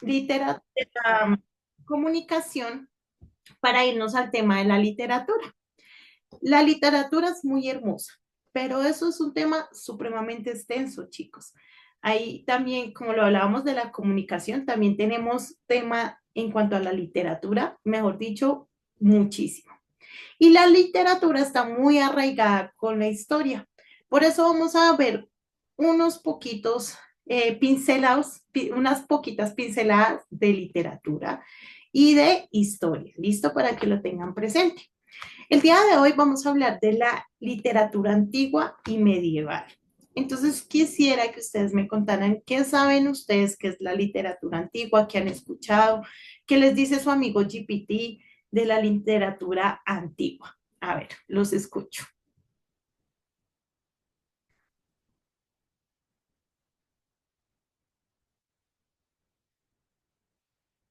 de la comunicación para irnos al tema de la literatura. La literatura es muy hermosa, pero eso es un tema supremamente extenso, chicos. Ahí también, como lo hablábamos de la comunicación, también tenemos tema en cuanto a la literatura, mejor dicho, muchísimo. Y la literatura está muy arraigada con la historia. Por eso vamos a ver unos poquitos pincelados, unas poquitas pinceladas de literatura y de historia. ¿Listo? Para que lo tengan presente. El día de hoy vamos a hablar de la literatura antigua y medieval. Entonces quisiera que ustedes me contaran qué saben ustedes que es la literatura antigua, qué han escuchado, qué les dice su amigo GPT de la literatura antigua. A ver, los escucho.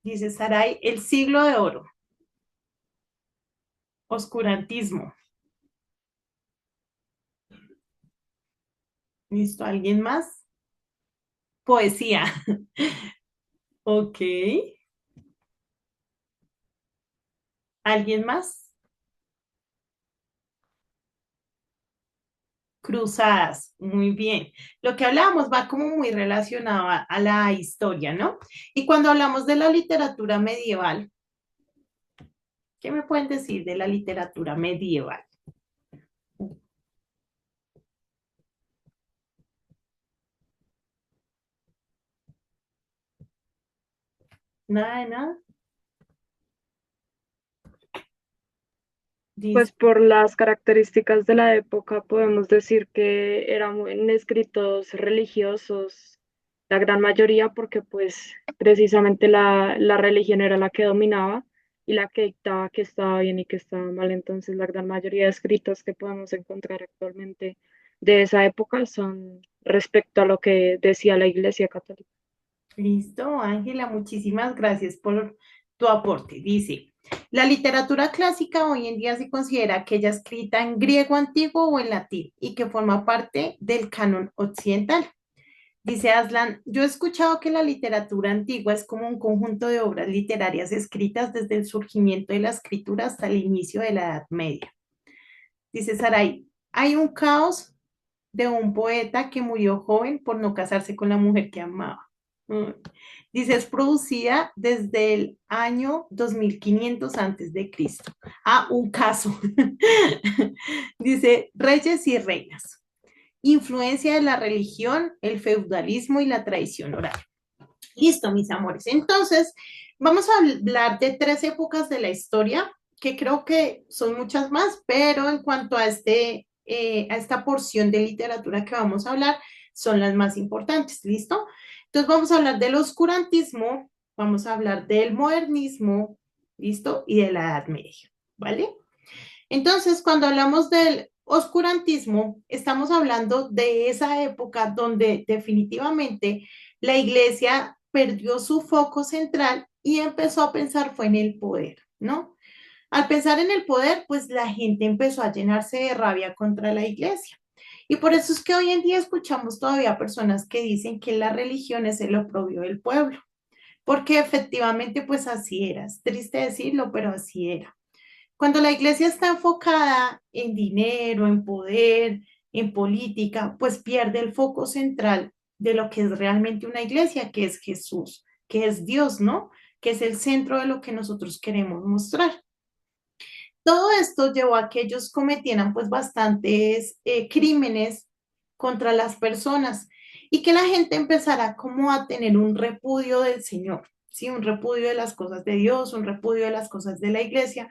Dice Saray, el siglo de oro, oscurantismo. ¿Listo? ¿Alguien más? Poesía. Ok. ¿Alguien más? Cruzadas, muy bien. Lo que hablábamos va como muy relacionado a la historia, ¿no? Y cuando hablamos de la literatura medieval, ¿qué me pueden decir de la literatura medieval? Nada de nada. Dice, Pues por las características de la época podemos decir que eran escritos religiosos, la gran mayoría, porque pues precisamente la religión era la que dominaba y la que dictaba que estaba bien y que estaba mal. Entonces la gran mayoría de escritos que podemos encontrar actualmente de esa época son respecto a lo que decía la Iglesia Católica. listo, Ángela, muchísimas gracias por tu aporte. Dice, la literatura clásica hoy en día se considera aquella escrita en griego antiguo o en latín y que forma parte del canon occidental. Dice Aslan, yo he escuchado que la literatura antigua es como un conjunto de obras literarias escritas desde el surgimiento de la escritura hasta el inicio de la Edad Media. Dice Saray, hay un caos de un poeta que murió joven por no casarse con la mujer que amaba. Mm. Dice, es producida desde el año 2500 antes de Cristo. Ah, un caso. Dice, reyes y reinas. Influencia de la religión, el feudalismo y la tradición oral. Listo, mis amores. Entonces, vamos a hablar de tres épocas de la historia, que creo que son muchas más, pero en cuanto a esta porción de literatura que vamos a hablar, son las más importantes. ¿Listo? Entonces, vamos a hablar del oscurantismo, vamos a hablar del modernismo, ¿listo? Y de la Edad Media, ¿vale? Entonces, cuando hablamos del oscurantismo, estamos hablando de esa época donde definitivamente la iglesia perdió su foco central y empezó a pensar fue en el poder, ¿no? Al pensar en el poder, pues la gente empezó a llenarse de rabia contra la iglesia. Y por eso es que hoy en día escuchamos todavía personas que dicen que la religión es el oprobio del pueblo, porque efectivamente pues así era. Es triste decirlo, pero así era. Cuando la iglesia está enfocada en dinero, en poder, en política, pues pierde el foco central de lo que es realmente una iglesia, que es Jesús, que es Dios, ¿no? Que es el centro de lo que nosotros queremos mostrar. Todo esto llevó a que ellos cometieran pues bastantes crímenes contra las personas y que la gente empezara como a tener un repudio del Señor, ¿sí? Un repudio de las cosas de Dios, un repudio de las cosas de la iglesia,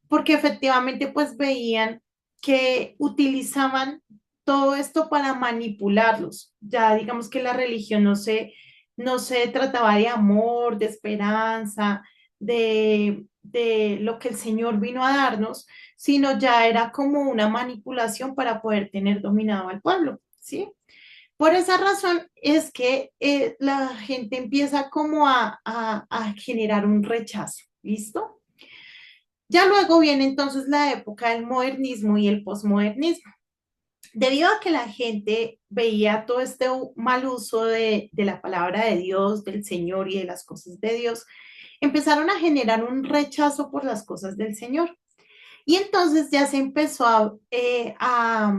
porque efectivamente pues veían que utilizaban todo esto para manipularlos. Ya digamos que la religión no se trataba de amor, de esperanza, de lo que el Señor vino a darnos, sino ya era como una manipulación para poder tener dominado al pueblo, ¿sí? Por esa razón es que la gente empieza como a generar un rechazo, ¿listo? Ya luego viene entonces la época del modernismo y el posmodernismo. Debido a que la gente veía todo este mal uso de la palabra de Dios, del Señor y de las cosas de Dios, empezaron a generar un rechazo por las cosas del Señor. Y entonces ya se empezó a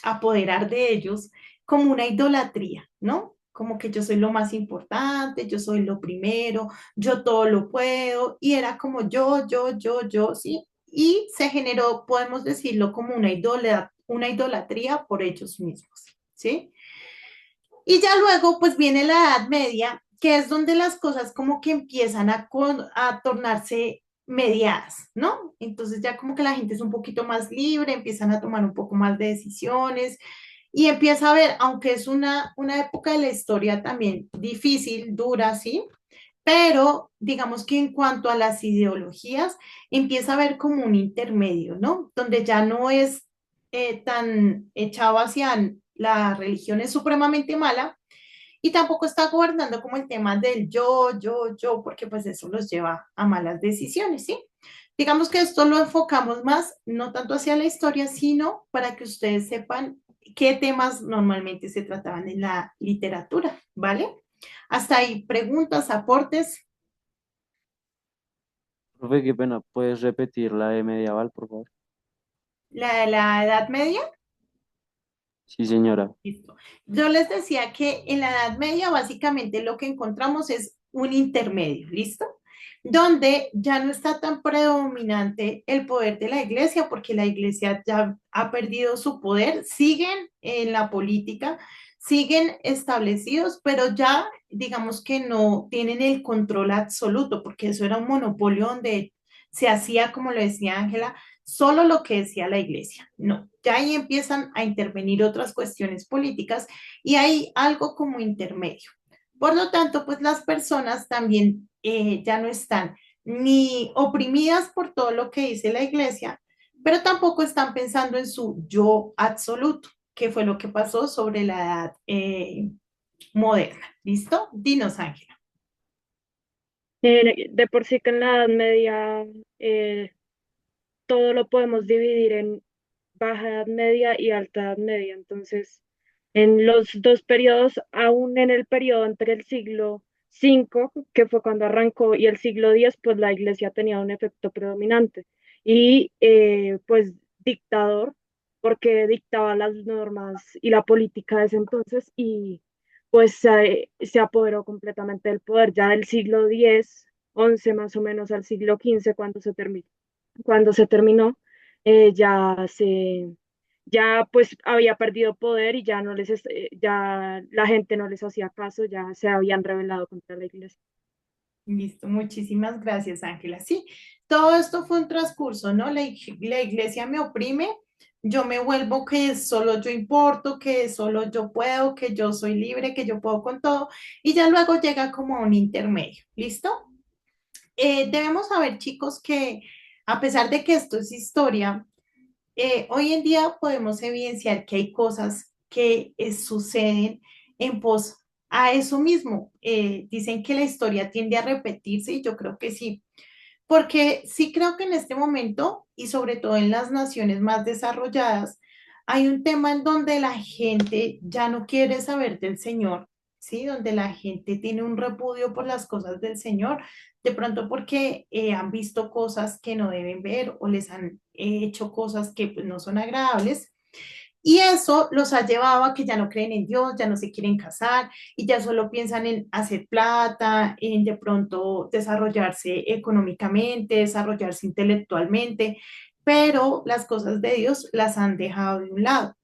apoderar de ellos como una idolatría, ¿no? Como que yo soy lo más importante, yo soy lo primero, yo todo lo puedo, y era como yo, ¿sí? Y se generó, podemos decirlo, como una idolatría por ellos mismos, ¿sí? Y ya luego, pues viene la Edad Media, que es donde las cosas como que empiezan a tornarse mediadas, ¿no? Entonces ya como que la gente es un poquito más libre, empiezan a tomar un poco más de decisiones y empieza a ver, aunque es una época de la historia también difícil, dura, ¿sí? Pero digamos que en cuanto a las ideologías, empieza a haber como un intermedio, ¿no? Donde ya no es tan echado hacia la religión es supremamente mala y tampoco está gobernando como el tema del yo, porque pues eso los lleva a malas decisiones, ¿sí? Digamos que esto lo enfocamos más, no tanto hacia la historia, sino para que ustedes sepan qué temas normalmente se trataban en la literatura, ¿vale? Hasta ahí, preguntas, aportes. Profe, qué pena, ¿puedes repetir la de medieval, por favor? La de la Edad Media. Sí, señora. Listo. Yo les decía que en la Edad Media básicamente lo que encontramos es un intermedio, ¿listo? Donde ya no está tan predominante el poder de la iglesia, porque la iglesia ya ha perdido su poder, siguen en la política, siguen establecidos, pero ya digamos que no tienen el control absoluto, porque eso era un monopolio donde se hacía, como lo decía Ángela, solo lo que decía la iglesia. No, ya ahí empiezan a intervenir otras cuestiones políticas y hay algo como intermedio. Por lo tanto, pues las personas también ya no están ni oprimidas por todo lo que dice la iglesia, pero tampoco están pensando en su yo absoluto, que fue lo que pasó sobre la edad moderna. ¿Listo? Dinos, Ángela. De por sí que en la Edad Media eh, todo lo podemos dividir en Baja Edad Media y Alta Edad Media. Entonces, en los dos periodos, aún en el periodo entre el siglo V, que fue cuando arrancó, y el siglo X, pues la iglesia tenía un efecto predominante. Y pues dictador, porque dictaba las normas y la política de ese entonces, y pues se apoderó completamente del poder. Ya del siglo X, XI más o menos al siglo XV, cuando se terminó, ya pues había perdido poder y ya la gente no les hacía caso, ya se habían rebelado contra la iglesia. Listo, muchísimas gracias, Ángela. Sí, todo esto fue un transcurso, ¿no? La iglesia me oprime, yo me vuelvo que solo yo importo, que solo yo puedo, que yo soy libre, que yo puedo con todo, y ya luego llega como a un intermedio, ¿listo? Debemos saber, chicos, que a pesar de que esto es historia, hoy en día podemos evidenciar que hay cosas que suceden en pos a eso mismo. Dicen que la historia tiende a repetirse y yo creo que sí, porque sí creo que en este momento y sobre todo en las naciones más desarrolladas, hay un tema en donde la gente ya no quiere saber del Señor, ¿sí? Donde la gente tiene un repudio por las cosas del Señor, de pronto porque han visto cosas que no deben ver o les han hecho cosas que pues, no son agradables. Y eso los ha llevado a que ya no creen en Dios, ya no se quieren casar y ya solo piensan en hacer plata, en de pronto desarrollarse económicamente, desarrollarse intelectualmente, pero las cosas de Dios las han dejado de un lado.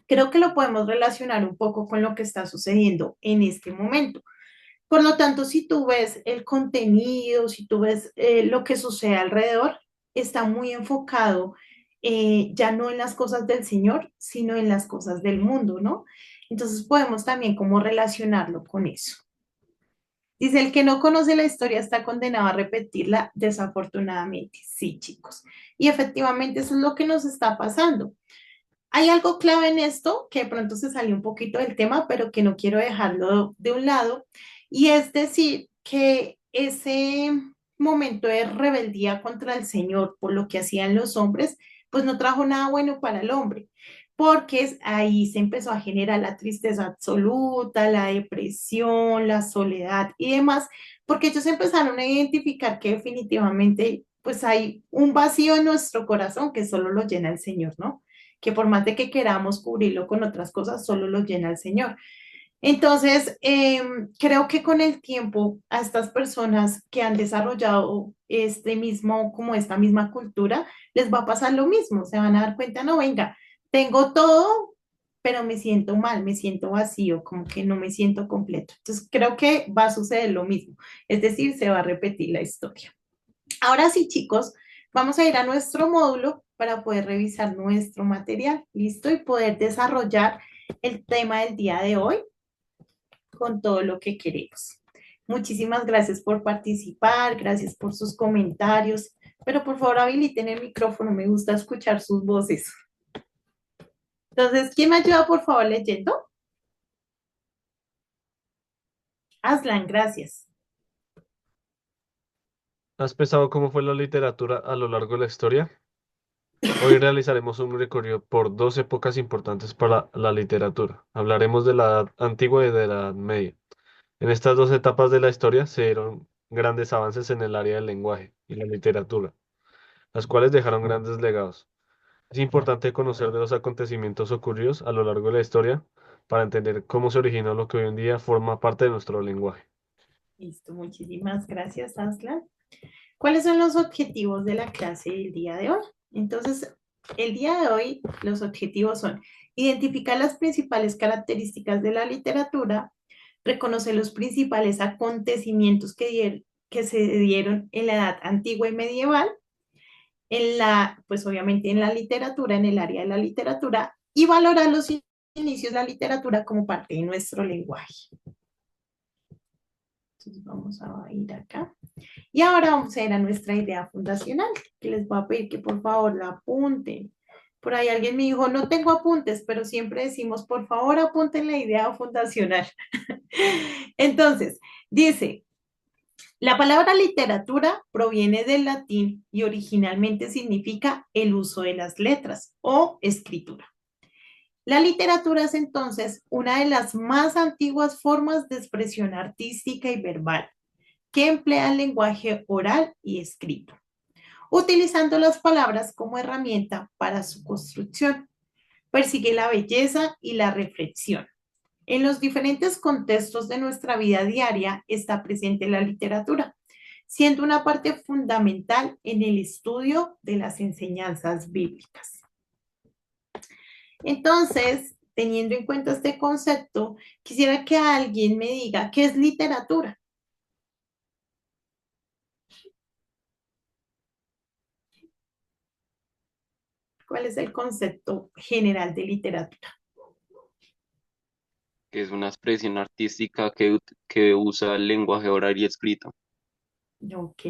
Creo que lo podemos relacionar un poco con lo que está sucediendo en este momento. Por lo tanto, si tú ves el contenido, si tú ves lo que sucede alrededor, está muy enfocado ya no en las cosas del Señor, sino en las cosas del mundo, ¿no? Entonces podemos también como relacionarlo con eso. Dice, el que no conoce la historia está condenado a repetirla, desafortunadamente. Sí, chicos. Y efectivamente eso es lo que nos está pasando. Hay algo clave en esto que de pronto se salió un poquito del tema, pero que no quiero dejarlo de un lado, y es decir, que ese momento de rebeldía contra el Señor por lo que hacían los hombres, pues no trajo nada bueno para el hombre. porque ahí se empezó a generar la tristeza absoluta, la depresión, la soledad y demás, porque ellos empezaron a identificar que definitivamente pues hay un vacío en nuestro corazón que solo lo llena el Señor, ¿no? Que por más de que queramos cubrirlo con otras cosas, solo lo llena el Señor. Entonces, creo que con el tiempo a estas personas que han desarrollado como esta misma cultura, les va a pasar lo mismo, se van a dar cuenta, no, venga, tengo todo, pero me siento mal, me siento vacío, como que no me siento completo. Entonces, creo que va a suceder lo mismo, es decir, se va a repetir la historia. Ahora sí, chicos, vamos a ir a nuestro módulo para poder revisar nuestro material, ¿listo? Y poder desarrollar el tema del día de hoy con todo lo que queremos. Muchísimas gracias por participar, gracias por sus comentarios, pero por favor habiliten el micrófono, me gusta escuchar sus voces. Entonces, ¿quién me ayuda por favor leyendo? Aslan, gracias. ¿Has pensado cómo fue la literatura a lo largo de la historia? Hoy realizaremos un recorrido por dos épocas importantes para la literatura. Hablaremos de la Edad Antigua y de la Edad Media. En estas dos etapas de la historia se dieron grandes avances en el área del lenguaje y la literatura, las cuales dejaron grandes legados. Es importante conocer de los acontecimientos ocurridos a lo largo de la historia para entender cómo se originó lo que hoy en día forma parte de nuestro lenguaje. Listo, muchísimas gracias, Aslan. ¿Cuáles son los objetivos de la clase del día de hoy? Entonces, el día de hoy los objetivos son identificar las principales características de la literatura, reconocer los principales acontecimientos que se dieron en la edad antigua y medieval, pues obviamente en la literatura, en el área de la literatura, y valorar los inicios de la literatura como parte de nuestro lenguaje. Entonces vamos a ir acá. Y ahora vamos a ir a nuestra idea fundacional, que les voy a pedir que por favor la apunten. Por ahí alguien me dijo, no tengo apuntes, pero siempre decimos, por favor apunten la idea fundacional. Entonces, dice, la palabra literatura proviene del latín y originalmente significa el uso de las letras o escritura. La literatura es entonces una de las más antiguas formas de expresión artística y verbal que emplea el lenguaje oral y escrito, utilizando las palabras como herramienta para su construcción. Persigue la belleza y la reflexión. En los diferentes contextos de nuestra vida diaria está presente la literatura, siendo una parte fundamental en el estudio de las enseñanzas bíblicas. Entonces, teniendo en cuenta este concepto, quisiera que alguien me diga qué es literatura. ¿Cuál es el concepto general de literatura? Que es una expresión artística que usa el lenguaje oral y escrito. Ok,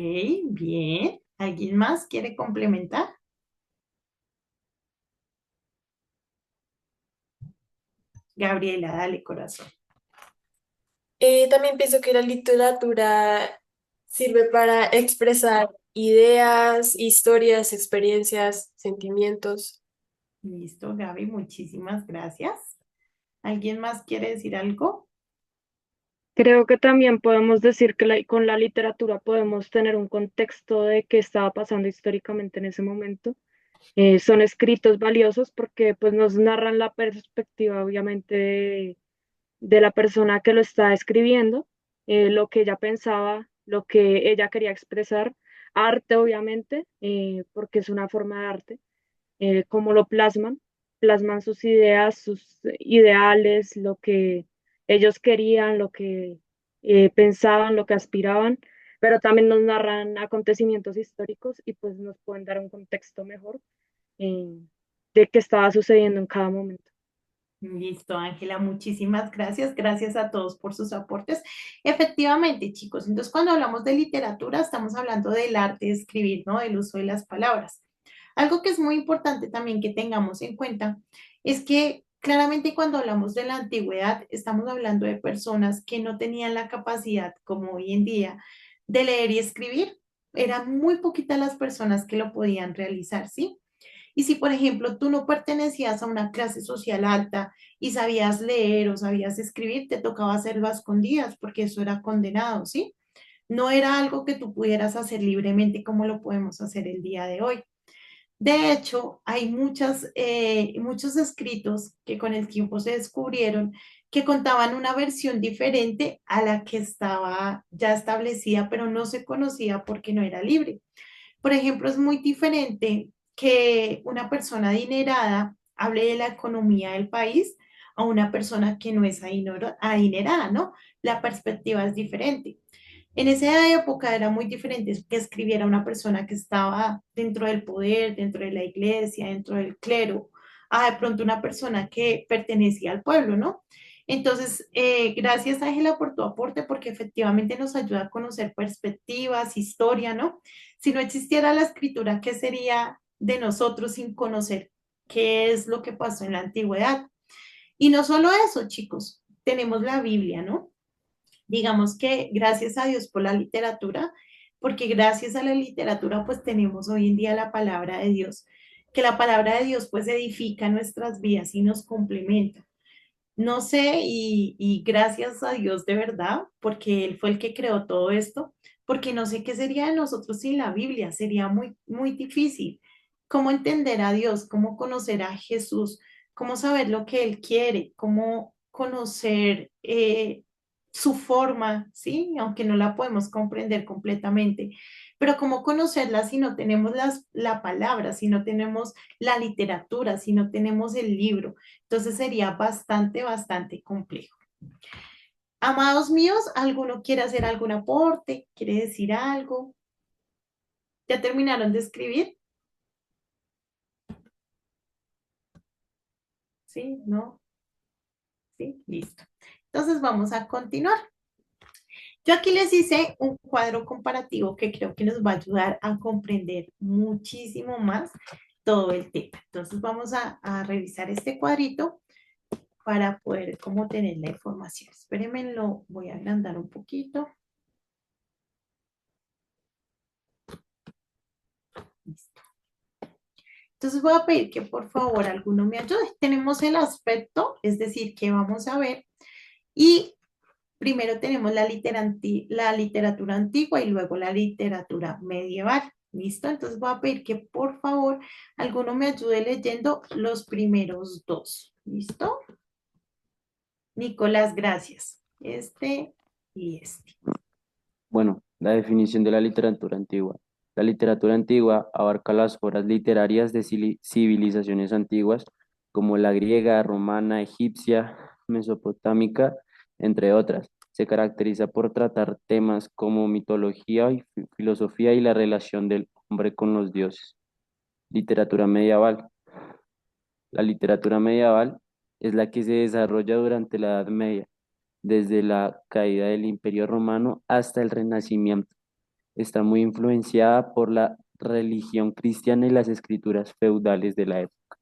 bien. ¿Alguien más quiere complementar? Gabriela, dale corazón. También pienso que la literatura sirve para expresar ideas, historias, experiencias, sentimientos. Listo, Gaby, muchísimas gracias. ¿Alguien más quiere decir algo? Creo que también podemos decir que con la literatura podemos tener un contexto de qué estaba pasando históricamente en ese momento. Son escritos valiosos porque pues, nos narran la perspectiva, obviamente, de la persona que lo está escribiendo, lo que ella pensaba, lo que ella quería expresar. Arte, obviamente, porque es una forma de arte, cómo lo plasman sus ideas, sus ideales, lo que ellos querían, lo que pensaban, lo que aspiraban, pero también nos narran acontecimientos históricos y pues nos pueden dar un contexto mejor eh, de qué estaba sucediendo en cada momento. Listo, Ángela, muchísimas gracias. Gracias a todos por sus aportes. Efectivamente, chicos, entonces cuando hablamos de literatura estamos hablando del arte de escribir, ¿no? Del uso de las palabras. Algo que es muy importante también que tengamos en cuenta es que claramente cuando hablamos de la antigüedad estamos hablando de personas que no tenían la capacidad, como hoy en día, de leer y escribir. Eran muy poquitas las personas que lo podían realizar, ¿sí? Y si, por ejemplo, tú no pertenecías a una clase social alta y sabías leer o sabías escribir, te tocaba hacerlo a escondidas porque eso era condenado, ¿sí? No era algo que tú pudieras hacer libremente como lo podemos hacer el día de hoy. De hecho, hay muchos escritos que con el tiempo se descubrieron que contaban una versión diferente a la que estaba ya establecida, pero no se conocía porque no era libre. Por ejemplo, es muy diferente que una persona adinerada hable de la economía del país a una persona que no es adinerada, ¿no? La perspectiva es diferente. En esa época era muy diferente que escribiera una persona que estaba dentro del poder, dentro de la iglesia, dentro del clero, a de pronto una persona que pertenecía al pueblo, ¿no? Entonces, gracias Ángela por tu aporte, porque efectivamente nos ayuda a conocer perspectivas, historia, ¿no? Si no existiera la escritura, ¿qué sería de nosotros sin conocer qué es lo que pasó en la antigüedad? Y no solo eso, chicos, tenemos la Biblia, ¿no? Digamos que gracias a Dios por la literatura, porque gracias a la literatura pues tenemos hoy en día la palabra de Dios, que la palabra de Dios pues edifica nuestras vidas y nos complementa. No sé, y gracias a Dios de verdad, porque Él fue el que creó todo esto, porque no sé qué sería de nosotros sin la Biblia, sería muy, muy difícil. ¿Cómo entender a Dios? ¿Cómo conocer a Jesús? ¿Cómo saber lo que Él quiere? ¿Cómo conocer su forma? ¿Sí? Aunque no la podemos comprender completamente. Pero ¿cómo conocerla si no tenemos la palabra, si no tenemos la literatura, si no tenemos el libro? Entonces sería bastante, bastante complejo. Amados míos, ¿alguno quiere hacer algún aporte? ¿Quiere decir algo? ¿Ya terminaron de escribir? ¿Sí? ¿No? ¿Sí? Listo. Entonces vamos a continuar. Yo aquí les hice un cuadro comparativo que creo que nos va a ayudar a comprender muchísimo más todo el tema. Entonces vamos a revisar este cuadrito para poder como tener la información. Espérenme, lo voy a agrandar un poquito. Listo. Entonces voy a pedir que por favor alguno me ayude. Tenemos el aspecto, es decir, que vamos a ver. Y primero tenemos la literatura antigua y luego la literatura medieval. ¿Listo? Entonces voy a pedir que por favor alguno me ayude leyendo los primeros dos. ¿Listo? Nicolás, gracias. Este y este. Bueno, la definición de la literatura antigua. La literatura antigua abarca las obras literarias de civilizaciones antiguas como la griega, romana, egipcia, mesopotámica, entre otras. Se caracteriza por tratar temas como mitología y filosofía y la relación del hombre con los dioses. Literatura medieval. La literatura medieval es la que se desarrolla durante la Edad Media, desde la caída del Imperio Romano hasta el Renacimiento. Está muy influenciada por la religión cristiana y las escrituras feudales de la época.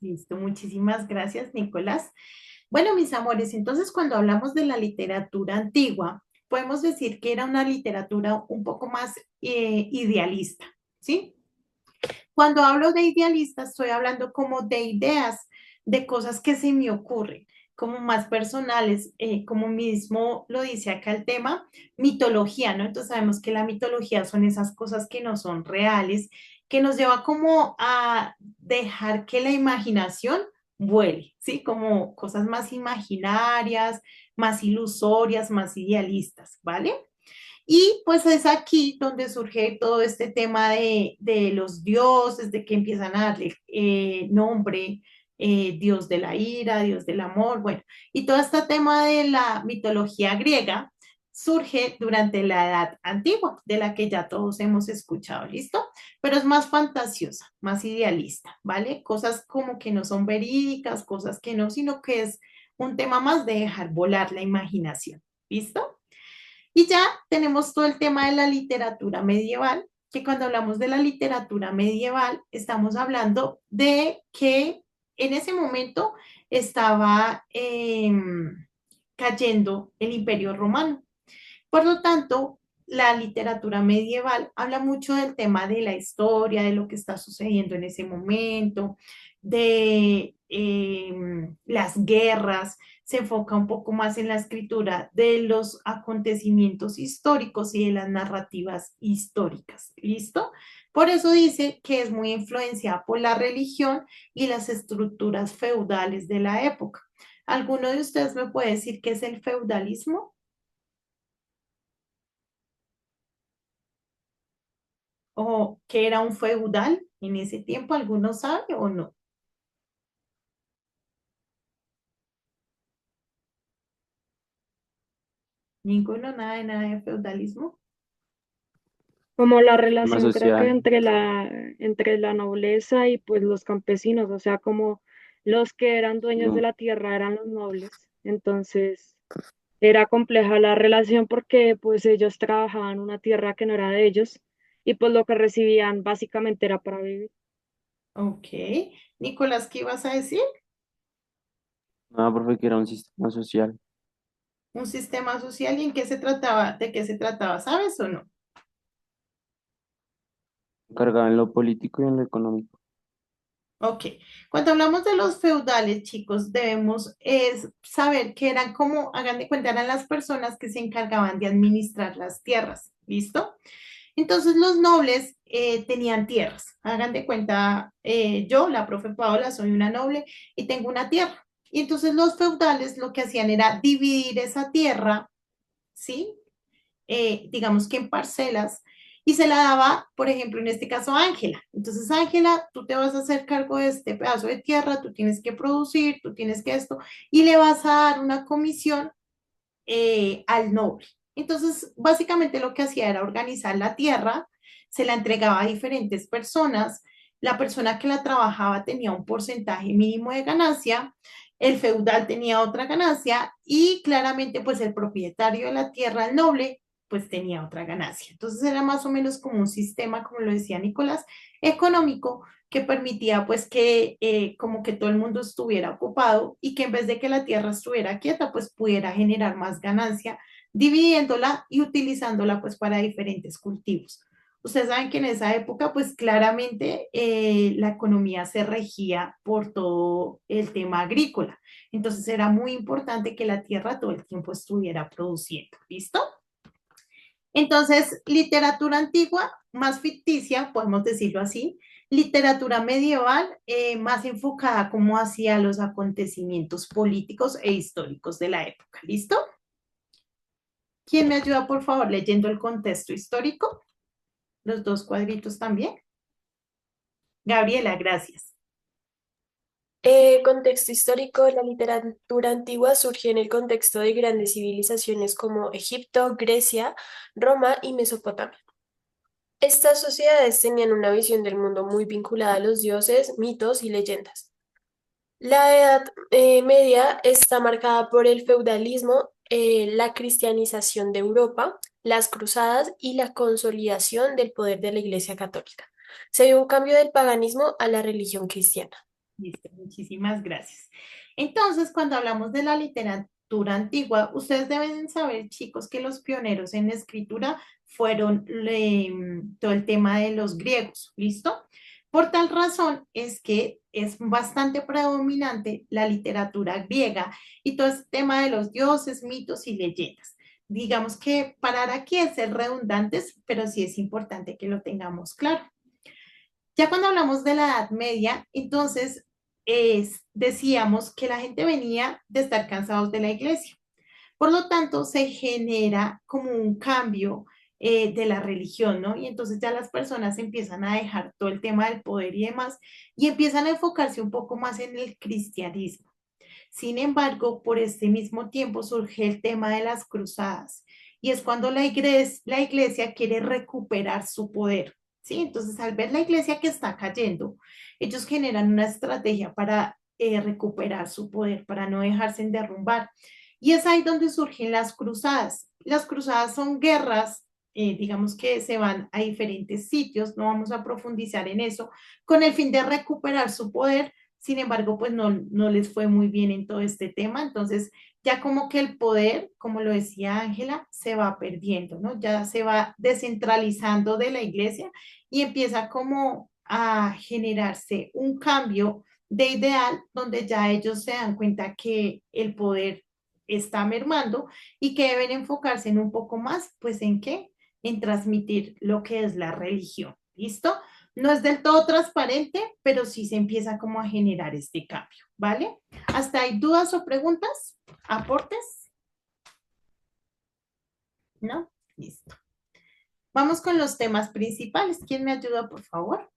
Listo, muchísimas gracias, Nicolás. Bueno, mis amores, entonces cuando hablamos de la literatura antigua, podemos decir que era una literatura un poco más idealista, ¿sí? Cuando hablo de idealista, estoy hablando como de ideas, de cosas que se me ocurren, como más personales, como mismo lo dice acá el tema, mitología, ¿no? Entonces sabemos que la mitología son esas cosas que no son reales, que nos lleva como a dejar que la imaginación vuele, ¿sí? Como cosas más imaginarias, más ilusorias, más idealistas, ¿vale? Y pues es aquí donde surge todo este tema de los dioses, de que empiezan a darle nombre, Dios de la ira, Dios del amor, bueno, y todo este tema de la mitología griega surge durante la Edad Antigua, de la que ya todos hemos escuchado, ¿listo? Pero es más fantasiosa, más idealista, ¿vale? Cosas como que no son verídicas, cosas que no, sino que es un tema más de dejar volar la imaginación, ¿listo? Y ya tenemos todo el tema de la literatura medieval, que cuando hablamos de la literatura medieval, estamos hablando de que en ese momento estaba cayendo el Imperio Romano. Por lo tanto, la literatura medieval habla mucho del tema de la historia, de lo que está sucediendo en ese momento, de las guerras, se enfoca un poco más en la escritura de los acontecimientos históricos y de las narrativas históricas. ¿Listo? Por eso dice que es muy influenciada por la religión y las estructuras feudales de la época. ¿Alguno de ustedes me puede decir qué es el feudalismo? ¿O qué era un feudal en ese tiempo? ¿Alguno sabe o no? Ninguno, nada de feudalismo. Como la Tema relación creo que social. entre la nobleza y pues los campesinos, o sea, como los que eran dueños de No, la tierra eran los nobles. Entonces era compleja la relación porque pues ellos trabajaban una tierra que no era de ellos y pues lo que recibían básicamente era para vivir. Ok. Nicolás, ¿qué ibas a decir? nada, profe, que era un sistema social. Un sistema social y en qué se trataba, de qué se trataba, ¿sabes o no? Cargado en lo político y en lo económico. Ok, cuando hablamos de los feudales, chicos, debemos saber que eran como, hagan de cuenta, eran las personas que se encargaban de administrar las tierras, ¿listo? Entonces los nobles tenían tierras, hagan de cuenta, yo, la profe Paola, soy una noble y tengo una tierra. Y entonces los feudales lo que hacían era dividir esa tierra, ¿sí? Digamos que en parcelas, y se la daba, por ejemplo, en este caso a Ángela. Entonces, Ángela, tú te vas a hacer cargo de este pedazo de tierra, tú tienes que producir, tú tienes que esto, y le vas a dar una comisión al noble. Entonces, básicamente lo que hacía era organizar la tierra, se la entregaba a diferentes personas, la persona que la trabajaba tenía un porcentaje mínimo de ganancia, el feudal tenía otra ganancia y claramente pues el propietario de la tierra, el noble, pues tenía otra ganancia. Entonces era más o menos como un sistema, como lo decía Nicolás, económico que permitía pues que como que todo el mundo estuviera ocupado y que en vez de que la tierra estuviera quieta, pues pudiera generar más ganancia, dividiéndola y utilizándola pues para diferentes cultivos. Ustedes saben que en esa época pues claramente la economía se regía por todo el tema agrícola. Entonces era muy importante que la tierra todo el tiempo estuviera produciendo. ¿Listo? Entonces, literatura antigua, más ficticia, podemos decirlo así, literatura medieval, más enfocada como hacia los acontecimientos políticos e históricos de la época. ¿Listo? ¿Quién me ayuda, por favor, leyendo el contexto histórico? Los dos cuadritos también. Gabriela, gracias. Contexto histórico, la literatura antigua surge en el contexto de grandes civilizaciones como Egipto, Grecia, Roma y Mesopotamia. Estas sociedades tenían una visión del mundo muy vinculada a los dioses, mitos y leyendas. La Edad Media está marcada por el feudalismo, la cristianización de Europa, las cruzadas y la consolidación del poder de la Iglesia Católica. Se dio un cambio del paganismo a la religión cristiana. Listo, muchísimas gracias. Entonces, cuando hablamos de la literatura antigua, ustedes deben saber, chicos, que los pioneros en la escritura fueron todo el tema de los griegos, ¿listo? Por tal razón es que es bastante predominante la literatura griega y todo este tema de los dioses, mitos y leyendas. Digamos que parar aquí es ser redundantes, pero sí es importante que lo tengamos claro. Ya cuando hablamos de la Edad Media, entonces decíamos que la gente venía de estar cansados de la iglesia. Por lo tanto, se genera como un cambio de la religión, ¿no? Y entonces ya las personas empiezan a dejar todo el tema del poder y demás y empiezan a enfocarse un poco más en el cristianismo. Sin embargo, por este mismo tiempo surge el tema de las cruzadas y es cuando la iglesia quiere recuperar su poder, ¿sí? Entonces, al ver la iglesia que está cayendo, ellos generan una estrategia para recuperar su poder, para no dejarse derrumbar. Y es ahí donde surgen las cruzadas. Las cruzadas son guerras, digamos que se van a diferentes sitios, no vamos a profundizar en eso, con el fin de recuperar su poder sin embargo, pues no les fue muy bien en todo este tema, entonces ya como que el poder, como lo decía Ángela, se va perdiendo, ¿no? Ya se va descentralizando de la iglesia y empieza como a generarse un cambio de ideal donde ya ellos se dan cuenta que el poder está mermando y que deben enfocarse en un poco más, pues ¿en qué? En transmitir lo que es la religión. ¿Listo? No es del todo transparente, pero sí se empieza como a generar este cambio, ¿vale? ¿Hasta hay dudas o preguntas? ¿Aportes? ¿No? Listo. Vamos con los temas principales. ¿Quién me ayuda, por favor?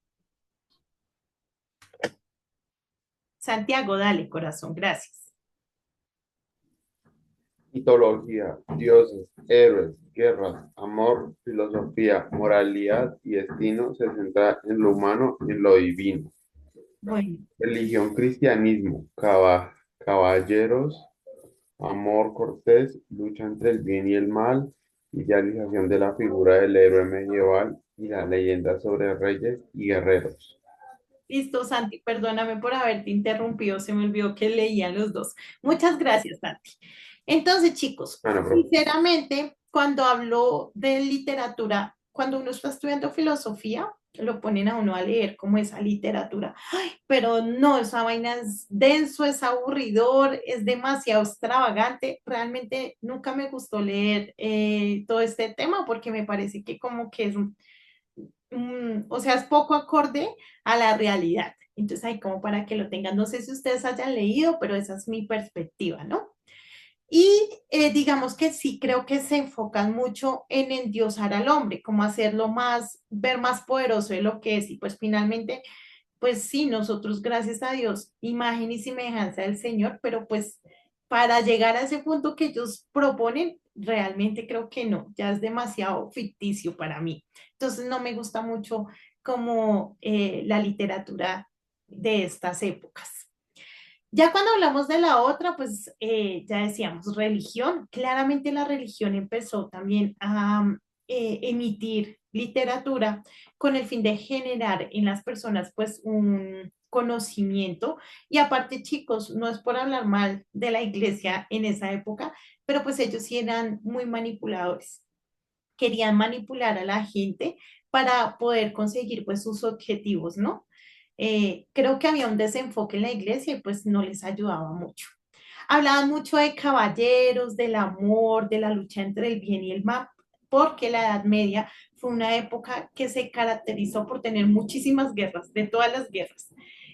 Santiago, dale, corazón, gracias. Mitología, dioses, héroes, guerras, amor, filosofía, moralidad y destino se centra en lo humano y en lo divino. Bueno, Religión, cristianismo, caballeros, amor cortés, lucha entre el bien y el mal, idealización de la figura del héroe medieval y la leyenda sobre reyes y guerreros. listo, Santi, perdóname por haberte interrumpido, se me olvidó que leían los dos. Muchas gracias, Santi. Entonces, chicos, Bueno, profe. sinceramente, cuando hablo de literatura, cuando uno está estudiando filosofía, lo ponen a uno a leer como esa literatura. Ay, pero no, esa vaina es denso, es aburridor, es demasiado extravagante. Realmente nunca me gustó leer todo este tema porque me parece que como que es o sea, es poco acorde a la realidad. Entonces, ahí como para que lo tengan, no sé si ustedes hayan leído, pero esa es mi perspectiva, ¿no? Y digamos que sí, creo que se enfocan mucho en endiosar al hombre, como hacerlo más, ver más poderoso de lo que es. Y pues finalmente, pues sí, nosotros, gracias a Dios, imagen y semejanza del Señor, pero pues para llegar a ese punto que ellos proponen, realmente creo que no, ya es demasiado ficticio para mí. Entonces no me gusta mucho como la literatura de estas épocas. Ya cuando hablamos de la otra, pues ya decíamos religión. Claramente la religión empezó también a emitir literatura con el fin de generar en las personas pues un conocimiento. Y aparte, chicos, no es por hablar mal de la iglesia en esa época, pero pues ellos sí eran muy manipuladores. Querían manipular a la gente para poder conseguir pues sus objetivos, ¿no? Creo que había un desenfoque en la iglesia y pues no les ayudaba mucho. Hablaban mucho de caballeros, del amor, de la lucha entre el bien y el mal, porque la Edad Media fue una época que se caracterizó por tener muchísimas guerras, de todas las guerras.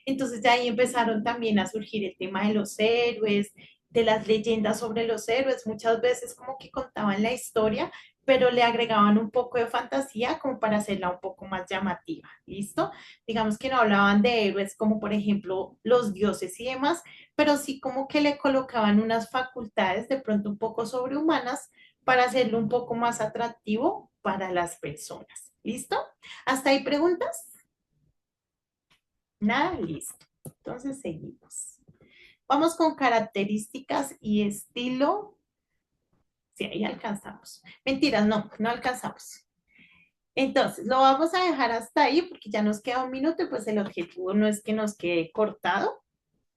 Entonces de ahí empezaron también a surgir el tema de los héroes, de las leyendas sobre los héroes. Muchas veces como que contaban la historia, pero le agregaban un poco de fantasía como para hacerla un poco más llamativa. ¿Listo? Digamos que no hablaban de héroes como por ejemplo los dioses y demás, pero sí como que le colocaban unas facultades de pronto un poco sobrehumanas para hacerlo un poco más atractivo para las personas. ¿Listo? ¿Hasta ahí preguntas? Nada, listo. Entonces seguimos. Vamos con características y estilo. Sí, ahí alcanzamos. Mentiras, no alcanzamos. Entonces, lo vamos a dejar hasta ahí porque ya nos queda un minuto y pues el objetivo no es que nos quede cortado.